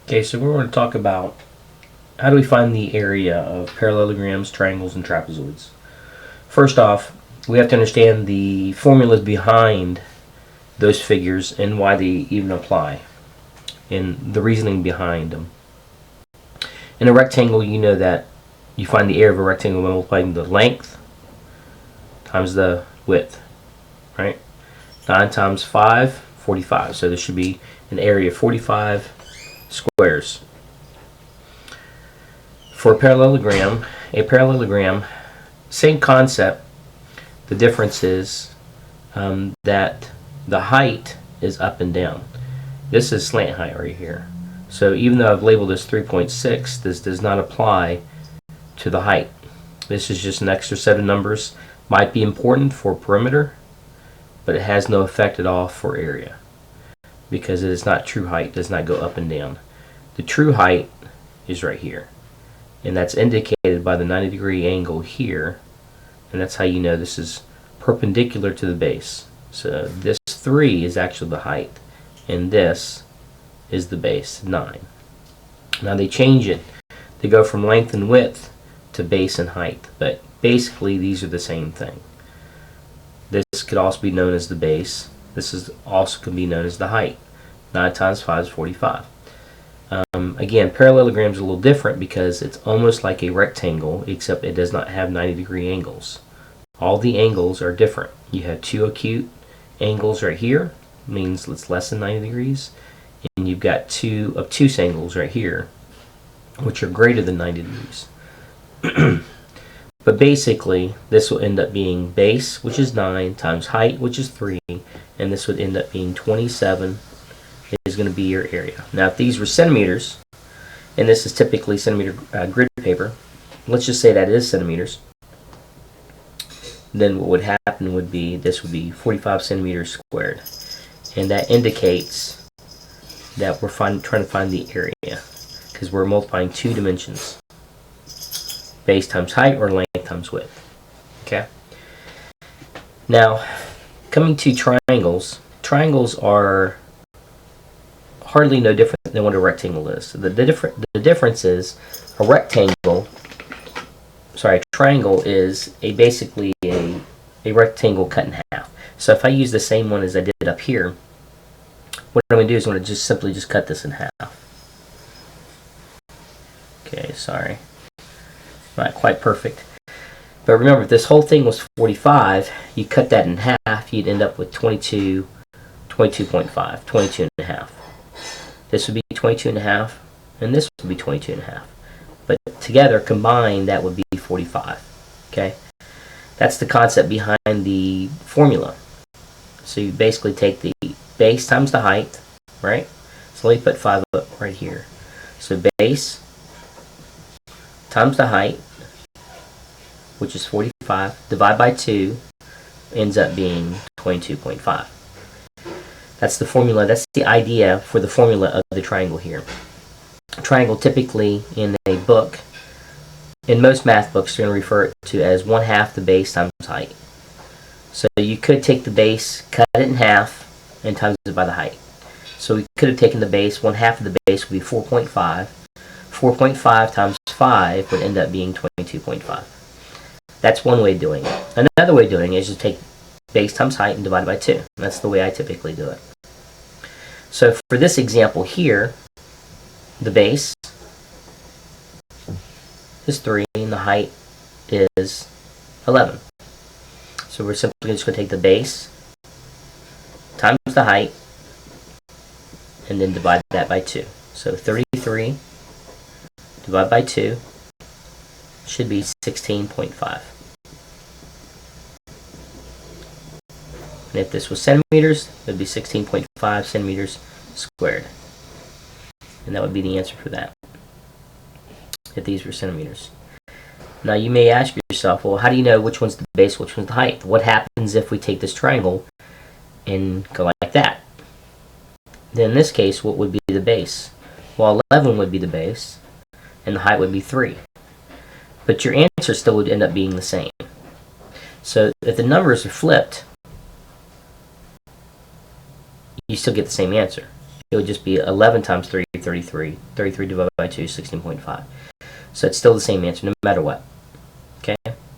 Okay, so we're going to talk about how do we find the area of parallelograms, triangles, and trapezoids. First off, we have to understand the formulas behind those figures and why they even apply, and the reasoning behind them. In a rectangle, you know that you find the area of a rectangle by multiplying the length times the width, right? 9 times 5, 45. So there should be an area of 45 squares. For a parallelogram, same concept. The difference is that the height is up and down. This is slant height right here. So even though I've labeled this 3.6, this does not apply to the height. This is just an extra set of numbers. Might be important for perimeter, but it has no effect at all for area because it is not true height. It does not go up and down. The true height is right here, and that's indicated by the 90-degree angle here, and that's how you know this is perpendicular to the base. So this 3 is actually the height, and this is the base, 9. Now they change it. They go from length and width to base and height, but basically these are the same thing. This could also be known as the base. This is also can be known as the height. 9 times 5 is 45. Again, parallelograms are a little different because it's almost like a rectangle, except it does not have 90-degree angles. All the angles are different. You have two acute angles right here, means it's less than 90 degrees, and you've got two obtuse angles right here, which are greater than 90 degrees. But basically, this will end up being base, which is 9, times height, which is 3, and this would end up being 27 is going to be your area. Now, if these were centimeters, and this is typically centimeter grid paper, let's just say that is centimeters, then what would happen would be this would be 45 centimeters squared, and that indicates that we're trying to find the area because we're multiplying two dimensions, base times height or length times width. Okay. Now, coming to triangles, triangles are hardly no different than what a rectangle is. The difference is a triangle is basically a rectangle cut in half. So if I use the same one as I did up here, what I'm going to do is I'm going to simply cut this in half. Okay, sorry. Not quite perfect. But remember, if this whole thing was 45, you cut that in half, you'd end up with 22, 22.5, 22 and a half. This would be 22 and a half, and this would be 22 and a half. But together, combined, that would be 45. Okay? That's the concept behind the formula. So you basically take the base times the height, right? So let me put 5 up right here. So base times the height, which is 45, divide by 2, ends up being 22.5. That's the formula. That's the idea for the formula of the triangle here. A triangle typically in a book, in most math books, you're going to refer it to as 1/2 the base times height. So you could take the base, cut it in half, and times it by the height. So we could have taken the base, 1/2 of the base would be 4.5. 4.5 times 5 would end up being 22.5. That's one way of doing it. Another way of doing it is just take base times height and divide by 2. That's the way I typically do it. So for this example here, the base is 3 and the height is 11. So we're simply just going to take the base times the height and then divide that by 2. So 33 divided by 2 should be 16.5. And if this was centimeters, it would be 16.5 centimeters squared. And that would be the answer for that, if these were centimeters. Now you may ask yourself, well, how do you know which one's the base, which one's the height? What happens if we take this triangle and go like that? Then in this case, what would be the base? Well, 11 would be the base, and the height would be 3. But your answer still would end up being the same. So if the numbers are flipped, you still get the same answer. it would just be 11 times 3, 33. 33 divided by 2 is 16.5. So it's still the same answer no matter what. Okay?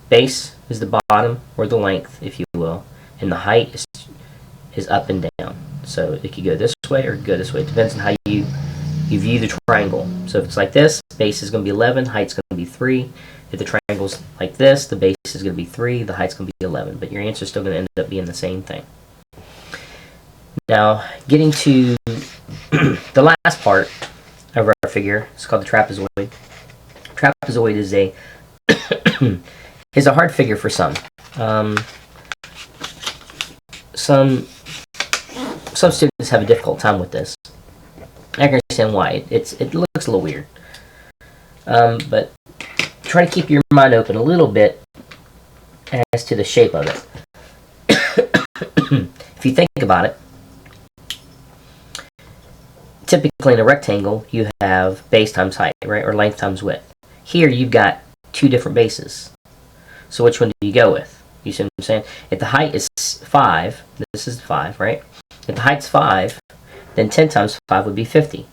Base is the bottom, or the length, if you will, and the height is up and down. So it could go this way or go this way. It depends on how you view the triangle. So if it's like this, base is going to be 11, height's going to be 3. If the triangle's like this, the base is going to be 3, the height's going to be 11. But your answer is still going to end up being the same thing. Now, getting to the last part of our figure, it's called the trapezoid. Trapezoid is a is a hard figure for some. Some students have a difficult time with this. I can understand why. It looks a little weird. But try to keep your mind open a little bit as to the shape of it. If you think about it, typically in a rectangle, you have base times height, right? Or length times width. Here, you've got two different bases. So which one do you go with? You see what I'm saying? If the height is 5, this is 5, right? If the height's 5, then 10 times 5 would be 50.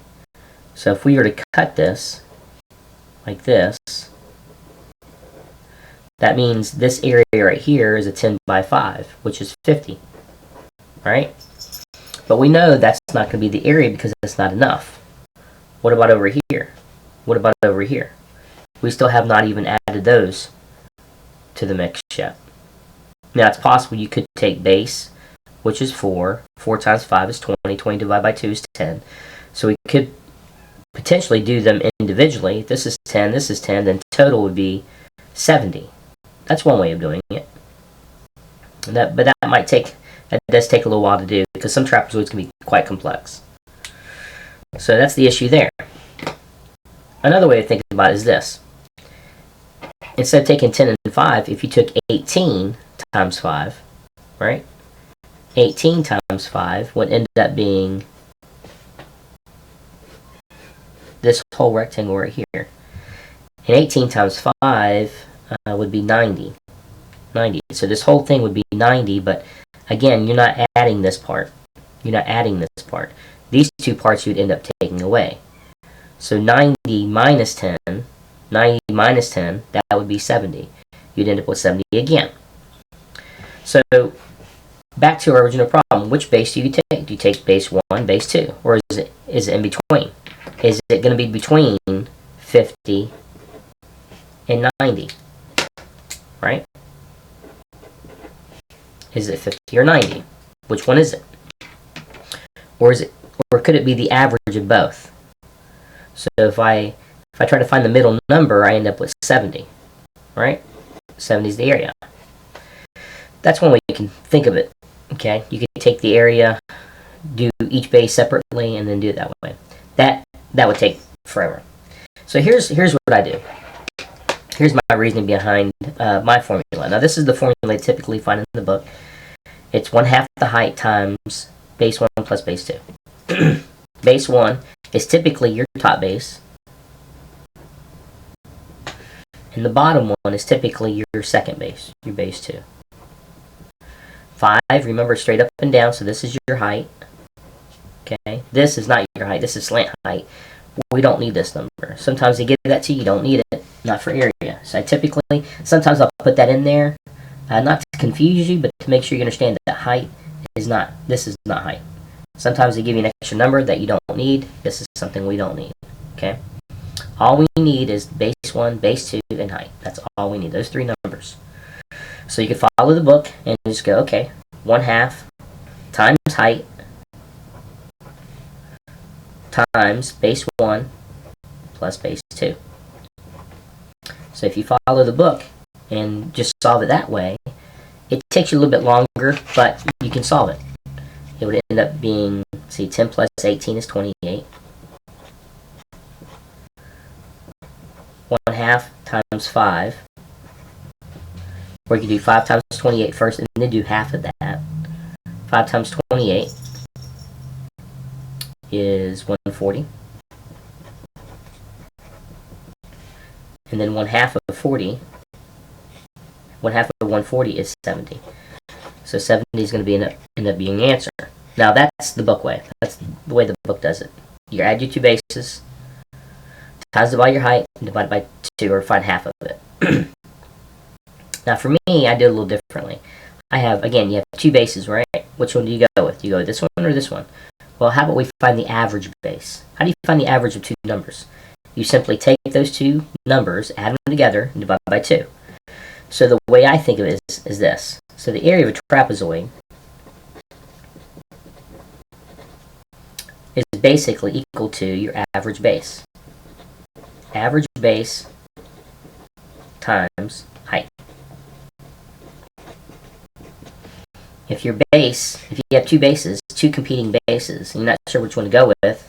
So if we were to cut this like this, that means this area right here is a 10 by 5, which is 50, right? But we know that's not going to be the area because that's not enough. What about over here? What about over here? We still have not even added those to the mix yet. Now, it's possible you could take base, which is 4. 4 times 5 is 20. 20 divided by 2 is 10. So we could potentially do them individually. This is 10, this is 10, then total would be 70. That's one way of doing it. But that does take a little while to do because some trapezoids can be quite complex. So that's the issue there. Another way of thinking about it is this. Instead of taking 10 and 5, if you took 18 times 5, right? 18 times 5 would end up being this whole rectangle right here. And 18 times 5 would be 90. 90. So this whole thing would be 90, but again, you're not adding this part. You're not adding this part. These two parts you'd end up taking away. So 90 minus 10, 90 minus 10, that would be 70. You'd end up with 70 again. So back to our original problem. Which base do you take? Do you take base 1, base 2? Or is it in between? Is it going to be between 50 and 90? Right? Is it 50 or 90? Which one is it? Or could it be the average of both? So if I try to find the middle number, I end up with 70. Right? 70 is the area. That's one way you can think of it. Okay? You can take the area, do each base separately, and then do it that way. That would take forever. So here's what I do. Here's my reasoning behind my formula. Now this is the formula I typically find in the book. It's 1/2 the height times base 1 plus base 2. Base 1 is typically your top base. And the bottom one is typically your second base, your base 2. 5, remember, straight up and down, so this is your height. Okay, this is not your height, this is slant height. We don't need this number. Sometimes they give that to you, you don't need it, not for area. So sometimes I'll put that in there, not to confuse you, but to make sure you understand that height is not, this is not height. Sometimes they give you an extra number that you don't need. This is something we don't need. Okay? All we need is base 1, base 2, and height. That's all we need, those 3 numbers. So you can follow the book and just go, okay, 1/2 times height times base 1 plus base 2. So if you follow the book and just solve it that way, it takes you a little bit longer, but you can solve it. It would end up being, see, 10 plus 18 is 28. 1/2 times 5. Or you can do 5 times 28 first and then do half of that. 5 times 28 is 140. And then 1/2 of 40, 1/2 of 140 is 70. So 70 is going to end up being the answer. Now that's the book way. That's the way the book does it. You add your two bases, times by your height, and divide by 2, or find half of it. Now for me, I do it a little differently. I have, again, you have two bases, right? Which one do you go with? Do you go with this one or this one? Well, how about we find the average base? How do you find the average of two numbers? You simply take those two numbers, add them together, and divide by 2. So the way I think of it is this. So the area of a trapezoid is basically equal to your average base. Average base times height. If you have two bases, two competing bases, and you're not sure which one to go with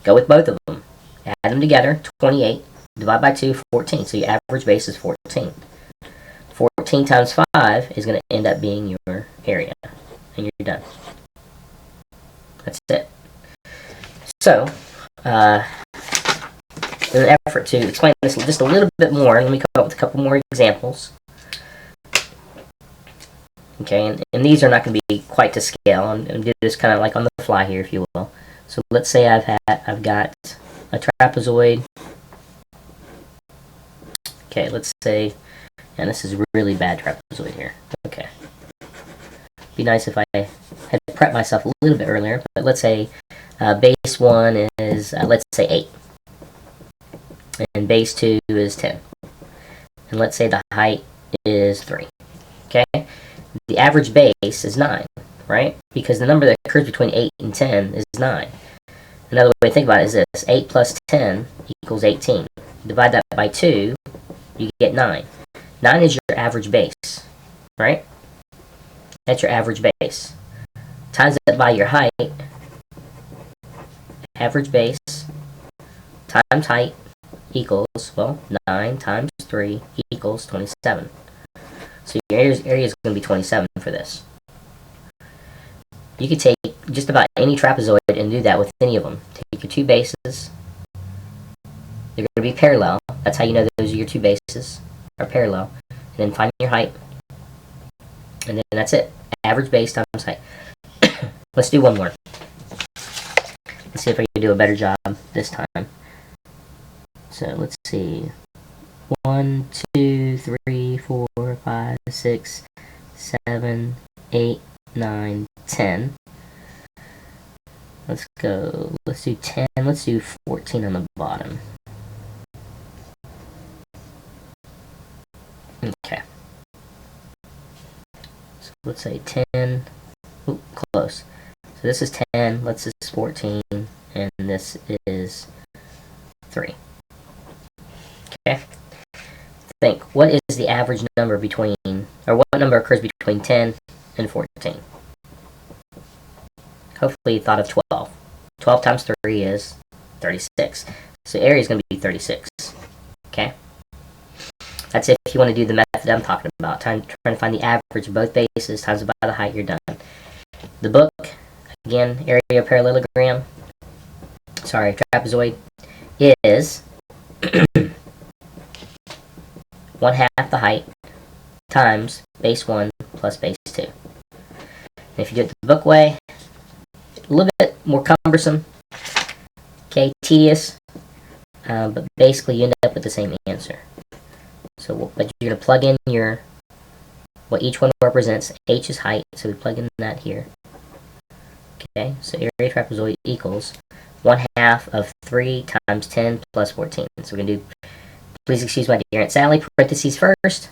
both of them. Add them together, 28, divide by 2, 14. So your average base is 14. 14 times 5 is going to end up being your area, and you're done. That's it. So, in an effort to explain this just a little bit more, let me come up with a couple more examples. Okay, and these are not going to be quite to scale. I'm going to do this kind of like on the fly here, if you will. So let's say I've got a trapezoid. Okay, let's say, and this is a really bad trapezoid here. Okay, be nice if I had prepped myself a little bit earlier. But let's say base 1 is let's say 8, and base 2 is 10, and let's say the height is 3. Okay. The average base is 9, right? Because the number that occurs between 8 and 10 is 9. Another way to think about it is this. 8 plus 10 equals 18. Divide that by 2, you get 9. 9 is your average base, right? That's your average base. Times that by your height. Average base times height equals, well, 9 times 3 equals 27. So your area is going to be 27 for this. You could take just about any trapezoid and do that with any of them. Take your two bases. They're going to be parallel. That's how you know those are your two bases, are parallel. And then find your height. And then that's it. Average base times height. Let's do one more. Let's see if I can do a better job this time. So let's see. 1, 2, 3, 4, 5, 6, 7, 8, 9, 10. Let's go. Let's do 10. Let's do 14 on the bottom. Okay. So let's say 10. Ooh, close. So this is 10. This is 14. And this is 3. Okay. Think, what is the average number between, or what number occurs between 10 and 14? Hopefully you thought of 12. 12 times 3 is 36. So area is going to be 36. Okay? That's if you want to do the method I'm talking about. Trying to find the average of both bases times by the height, you're done. The book, again, area parallelogram, trapezoid, is 1/2 the height times base 1 plus base 2. And if you do it the book way, a little bit more cumbersome, okay, tedious, but basically you end up with the same answer. So, but you're going to plug in what each one represents. H is height, so we plug in that here. Okay, so area trapezoid equals 1/2 of 3 times 10 plus 14. So we're going to do, please excuse my dear Aunt Sally, parentheses first.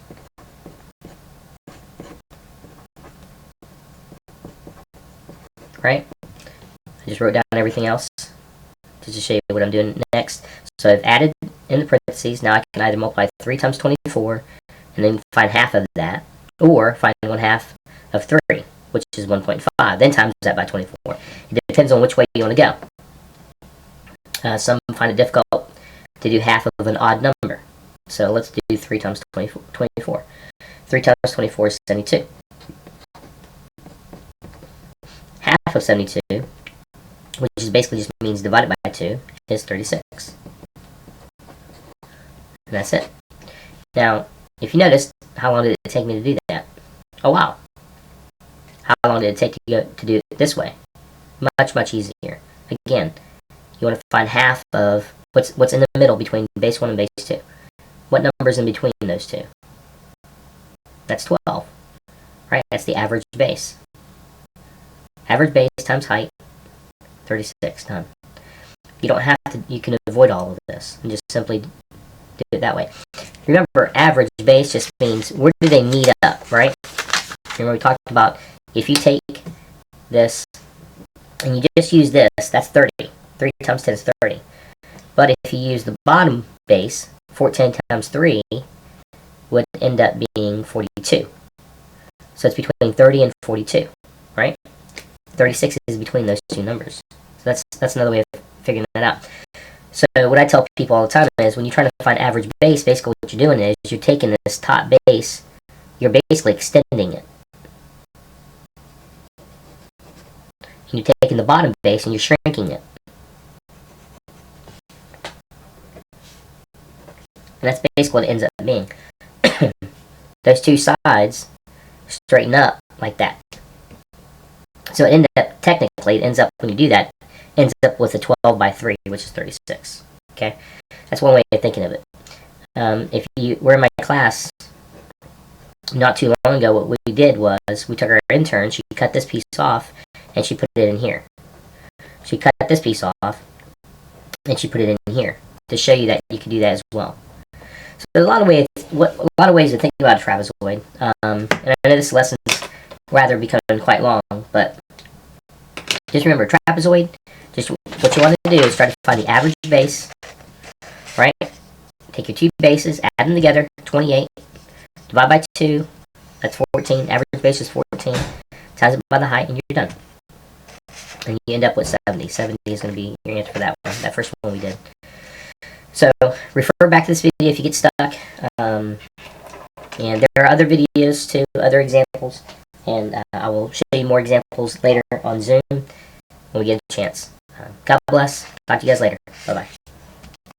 Right? I just wrote down everything else to just show you what I'm doing next. So I've added in the parentheses. Now I can either multiply 3 times 24 and then find half of that, or find 1/2 of 3, which is 1.5, then times that by 24. It depends on which way you want to go. Some find it difficult to do half of an odd number. So let's do 3 times 24. 3 times 24 is 72. Half of 72, which is basically just means divided by 2, is 36. And that's it. Now, if you notice, how long did it take me to do that? Oh wow. How long did it take to do it this way? Much easier. Again, you want to find half of what's in the middle between base 1 and base 2. What number's in between those two? That's 12, right? That's the average base. Average base times height, 36, done. You don't have to, you can avoid all of this and just simply do it that way. Remember, average base just means where do they meet up, right? Remember we talked about if you take this and you just use this, that's 30. 3 times 10 is 30. But if you use the bottom base, 14 times 3 would end up being 42. So it's between 30 and 42, right? 36 is between those two numbers. So that's another way of figuring that out. So what I tell people all the time is when you're trying to find average base, basically what you're doing is you're taking this top base, you're basically extending it. And you're taking the bottom base and you're shrinking it. And that's basically what it ends up being. Those two sides straighten up like that. So it ends up, when you do that, ends up with a 12 by 3, which is 36. Okay? That's one way of thinking of it. If you were in my class not too long ago, what we did was we took our intern, she cut this piece off, and she put it in here. She cut this piece off, and she put it in here to show you that you can do that as well. So there's a lot of ways to think about a trapezoid. And I know this lesson's rather becoming quite long, but just remember, trapezoid, just what you want to do is try to find the average base, right? Take your two bases, add them together, 28, divide by 2, that's 14, average base is 14, times it by the height, and you're done. And you end up with 70. 70 is going to be your answer for that one, that first one we did. So, refer back to this video if you get stuck. And there are other videos too, other examples. And I will show you more examples later on Zoom when we get a chance. God bless. Talk to you guys later. Bye-bye.